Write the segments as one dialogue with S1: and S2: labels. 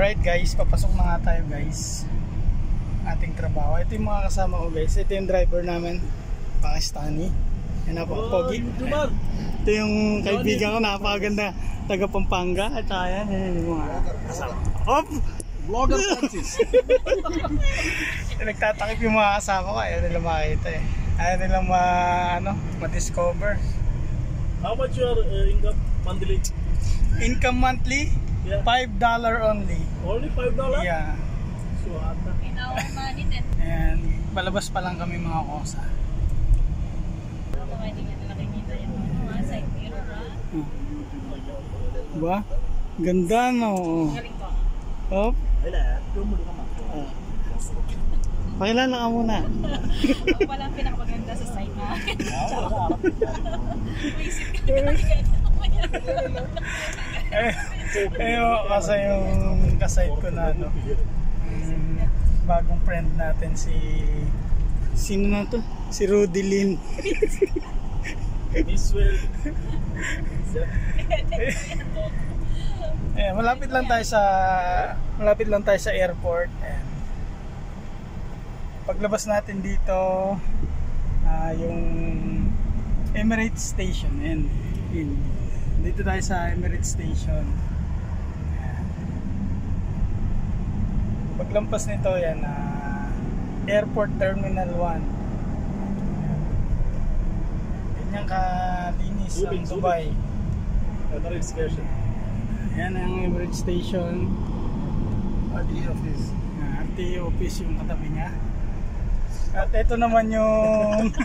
S1: Alright guys, papasok na nga tayo guys. Ating trabaho. Ito yung mga kasama ko guys. Ito yung driver namin, Pakistani. Yan, napaka-pogi. Ito yung kaibigan ko, napakaganda, taga Pampanga. At saka yan yung mga kasama. Hop!
S2: Vlogger Francis.
S1: Nagtatakip yung mga kasama ko. Ayaw nila makita eh. Ayaw nila ma-discover.
S2: How much your income monthly?
S1: Income monthly?
S2: Yeah.
S1: $5 only.
S2: Only $5?
S1: Yeah.
S2: So ata.
S3: In our money din.
S1: And palabas pa lang kami mga kosa.
S3: Baka hindi nga nila nakikita yung mga side mirror ha.
S1: Diba? Ganda no.
S3: Galing ko.
S1: Hop.
S2: Wala, tumulong ka man.
S1: Pakilala ka muna.
S3: Ako pala ang pinakamaganda sa side na. Basic ka.
S1: Kasi yung kaside ko na bagong friend natin sino na to? Si Rudy Lin.
S2: Israel.
S1: Malapit lang tayo sa airport. Paglabas natin dito yung Emirates Station. Dito tayo sa Emirates Station. Paglampas nito yan, Airport Terminal 1. Ganyan kalinis ang Dubai. Yan ang Emirates Station.
S2: RTA office.
S1: RTA office yung katabi niya. At ito naman yung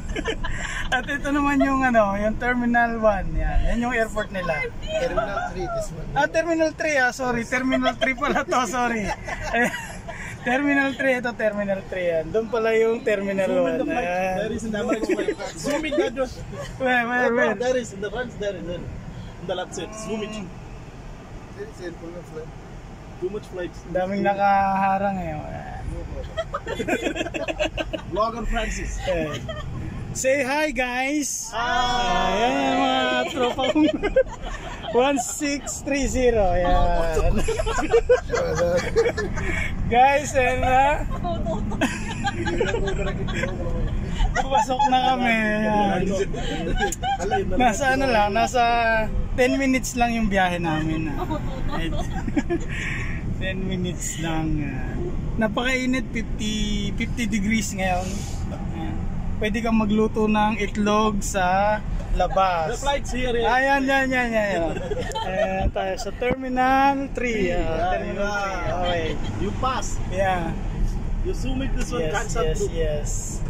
S1: yung Terminal 1. Yan yung airport nila.
S2: Terminal 3 this one.
S1: Terminal 3 sorry. Terminal 3 pala to, sorry. Terminal 3, ito Terminal 3 yan. Doon pala yung Terminal 1.
S2: There is in the American. Zoom in that.
S1: Where?
S2: There is in the front there. In the left side. Zoom it. There is airport flight. Too much flights.
S1: Daming nakaharang ngayon.
S2: Vlogger Francis.
S1: Say hi guys! Ayan yung mga tropa kong 1630. Ayan. Guys, pasok na kami. Ayan. Nasa nasa 10 minutes lang yung biyahe namin. 10 minutes lang. Napakainit, 50 degrees ngayon. Pwede kang magluto ng itlog sa labas.
S2: The flight's here.
S1: Ayan. Ayan tayo sa Terminal 3. Terminal 3. Okay.
S2: You pass.
S1: Yeah.
S2: You zoom it this one.
S1: Yes.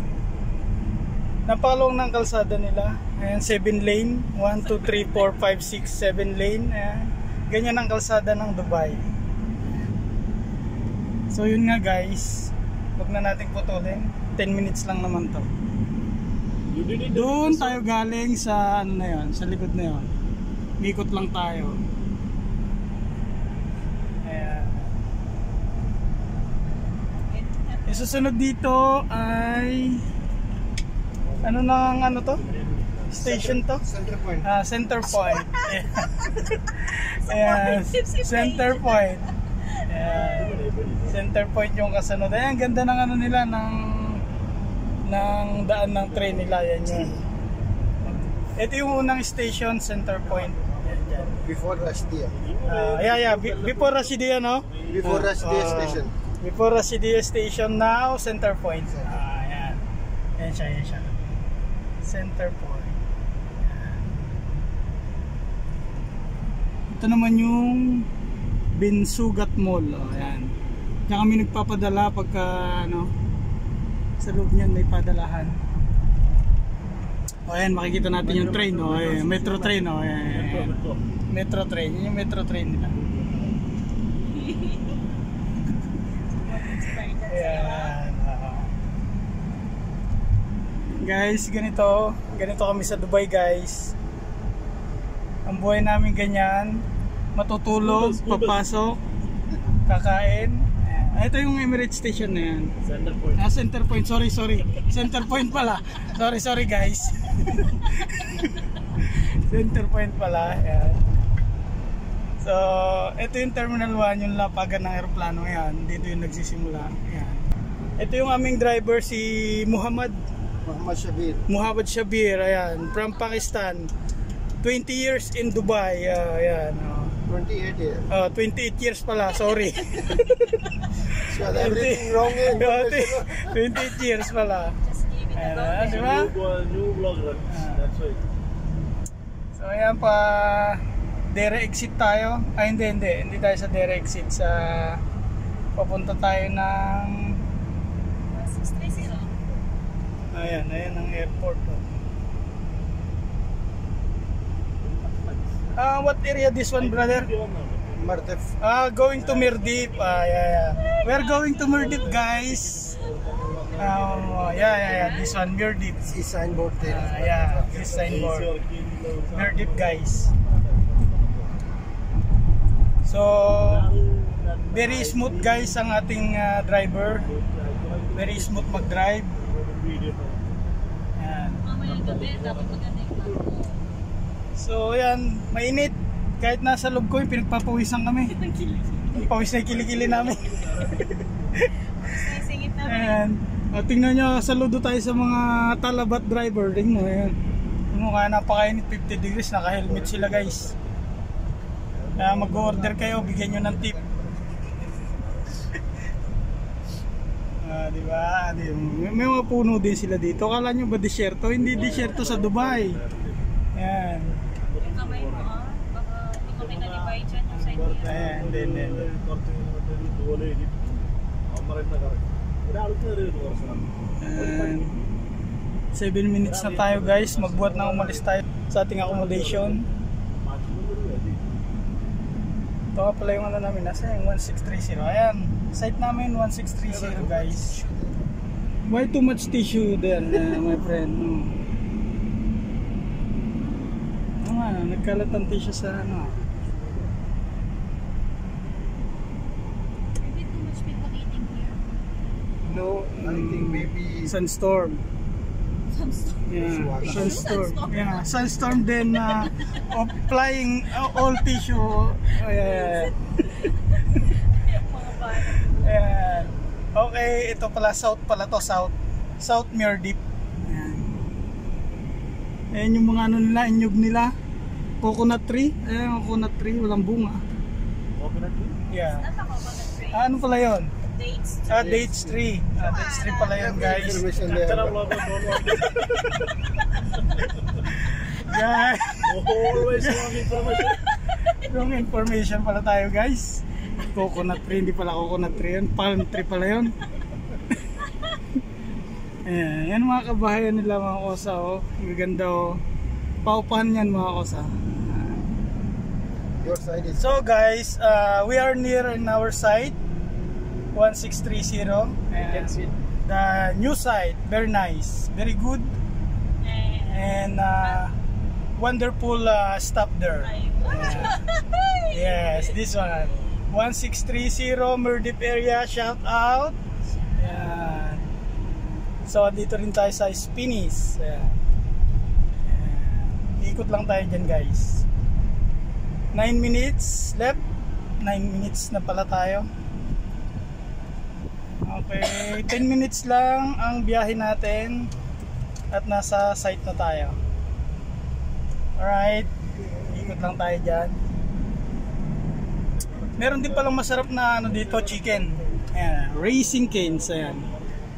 S1: Napakalong ng kalsada nila. Ayan, 7 lane. 1, 2, 3, 4, 5, 6, 7 lane. Ayan. Ganyan ang kalsada ng Dubai. So yun nga guys. Huwag na nating putulin. 10 minutes lang naman to. Doon tayo galing sa sa likod na yun. Ikot lang tayo. Ayan. Yung susunod dito ay to? Station to?
S2: Center point.
S1: Center point. Ayan. Center point. Ayan. Center point yung kasunod. Ayan, ganda ng nila ng daan ng train nila. Yan yun. Ito yung unang station, Center Point. Yan.
S2: Before Rashdia.
S1: Before Rashdia, no?
S2: Before Rashdia station.
S1: Before Rashdia station, now Center Point. Yan. Yan siya. Center Point. Yan. Ito naman yung Bin Sugat Mall. Yan. Kaya kami nagpapadala pagka sa loob niyan may padalahan. Ayan, makikita natin yung train, metro train, ayan. Metro train, yun yung metro train nila. Ayan. Guys, ganito kami sa Dubai guys. Ang buhay namin ganyan, matutulog, papasok, kakain. Ito yung Emirates Station na yan.
S2: Center point.
S1: Center point. Sorry. Center point pala. Sorry guys. Center point pala. Ayan. So, ito yung Terminal 1, yung lapagan ng aeroplano. Yan, dito yung nagsisimula. Yan. Ito yung aming driver, si Muhammad Shabir, ayan, from Pakistan. 20 years in Dubai. Ayan.
S2: 28 years.
S1: 28 years pala, sorry.
S2: So everything wrong in
S1: 28 years pala.
S3: Just give it a go.
S1: Di ba?
S2: new vlogger. That's why.
S1: So ayan pa, Dere exit tayo. Ay hindi tayo sa Dere exit. Sa papunta tayo ng
S3: 1630.
S1: ayan ang airport. What area this one, brother?
S2: Mardif.
S1: Going to Mirdip. Yeah. We're going to Mirdip, guys. Yeah. This one, Mirdip.
S2: See signboard there.
S1: Yeah, this signboard. Mirdip, guys. So, very smooth, guys, ang ating driver. Very smooth mag-drive. Yan.
S3: Mamayang gabi, dapat maganda yung plano.
S1: So, yan, mainit. Kahit nasa loob ko, pinagpapawisan kami. Pawis na kilikili namin.
S3: Singit namin.
S1: Ayan. Tingnan nyo, saludo tayo sa mga talabat driver. Tingnan mo, ayan. Mukha napakainit, 50 degrees, naka-helmet sila, guys. Kaya mag-order kayo, bigyan nyo ng tip. Diba? May mga puno din sila dito. Kala nyo ba disyerto? Hindi disyerto sa Dubai. Ayan.
S3: Yung kamay mo, baka hindi ko kinalibay dyan yung side mirror.
S1: Ayan, hindi. 7 minutes na tayo, guys. Magbuhat na umalis tayo sa ating accommodation. Ito nga pala yung ano namin. Nasa yung 1630. Ayan. Site namin 1630, guys. Why too much tissue there, my friend? Nagkalat ang tissue sa ano.
S3: Maybe too much people eating here.
S2: No, I think maybe
S1: Sunstorm. Yeah, sunstorm. Yeah, sunstorm din applying all tissue. Yeah.
S3: Mga bata.
S1: Ayan. Okay, ito pala south pala to, South Mirdip. Ayan. Ayan yung mga ano nila, inyog nila. Coconut tree. Ayan, coconut tree, walang bunga.
S2: coconut tree?
S1: Yeah.
S3: Not a coconut tree.
S1: Ano pala yon?
S3: Dates.
S1: Dates tree. Dates tree pala yun, guys.
S2: Information there.
S1: Guys,
S2: Always wrong information.
S1: wrong information pala tayo, guys. Coconut tree, hindi pala coconut tree yun. Palm tree pala yun. Ayan, yan mga kabahayan nila, mga kosa. Oh. Maganda, oh. Paupahan yan, mga kosa.
S2: Your side is
S1: So guys, we are near in our site 1630. And the new site, very nice, very good, and wonderful stop there. Yes, this one 1630 Mirdip area, shout out. Ayan. So dito rin tayo sa Spinis. Ayan. Ikot lang tayo dyan, guys. 9 minutes left. 9 minutes na pala tayo. Okay, 10 minutes lang ang biyahe natin at nasa site na tayo. Alright, ikot lang tayo dyan. Meron din palang masarap na ano dito, chicken. Ayan, Raising Cane's. Ayan.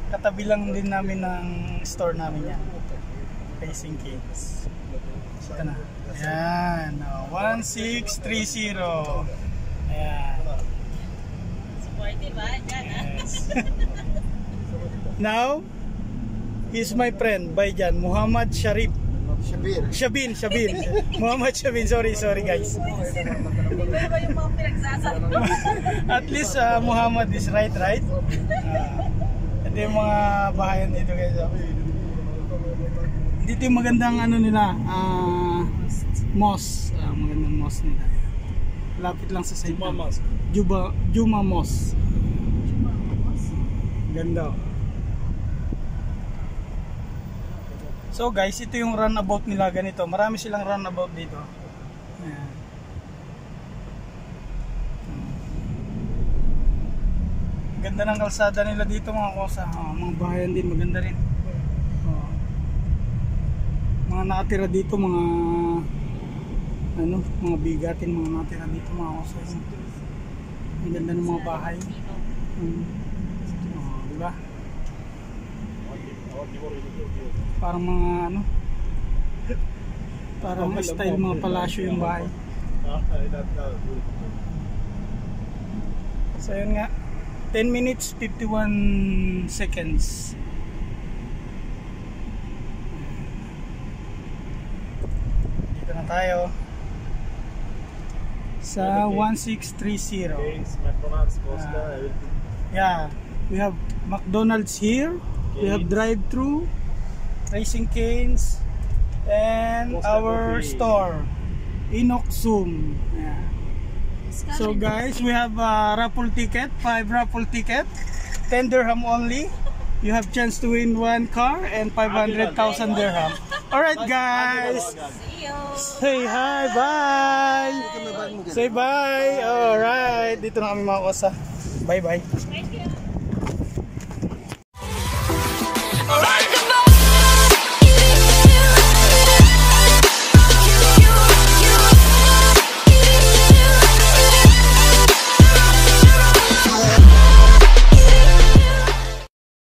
S1: Katabi lang din namin ng store namin yan. Raising Cane's. Ito na. Ayan, 1630. Ayan.
S3: Supportive ba? Diyan,
S1: Yes. Now, he's my friend, Bayjan, Muhammad Shabin. Muhammad Shabin, sorry guys.
S3: Hindi ba yung mga pinagsasabi?
S1: At least Muhammad is right? Ito yung mga bahayan dito, guys. Dito yung magandang ano nila, mosque. Magandang mosque nila. Lapit lang sa site. Juma Mosque. Ganda. So guys, ito yung runabout nila ganito. Marami silang runabout dito. Ayan. ganda ng kalsada nila dito mga kosa. Mga bahayan din, maganda rin. Mga nakatira dito, mga mga bigatin, mga nakatira dito mga kosa. Ang ganda ng mga bahay. Diba? Parang mga parang style mga palasyo yung bahay. So yun nga, 10 minutes 51 seconds. Dito na tayo sa 1630.
S2: McDonald's, Costa, everything.
S1: Yeah, we have McDonald's here. We have drive-thru, Raising Canes, and
S2: Costa
S1: our
S2: Coffee.
S1: store, Inoxum. Yeah. So guys, we have a raffle ticket, 5 raffle ticket, 10 dirham only. You have chance to win 1 car and 500,000 dirham. Alright guys,
S3: See you.
S1: say hi, bye. Say bye. Alright, dito na kami mga kosa. Bye bye.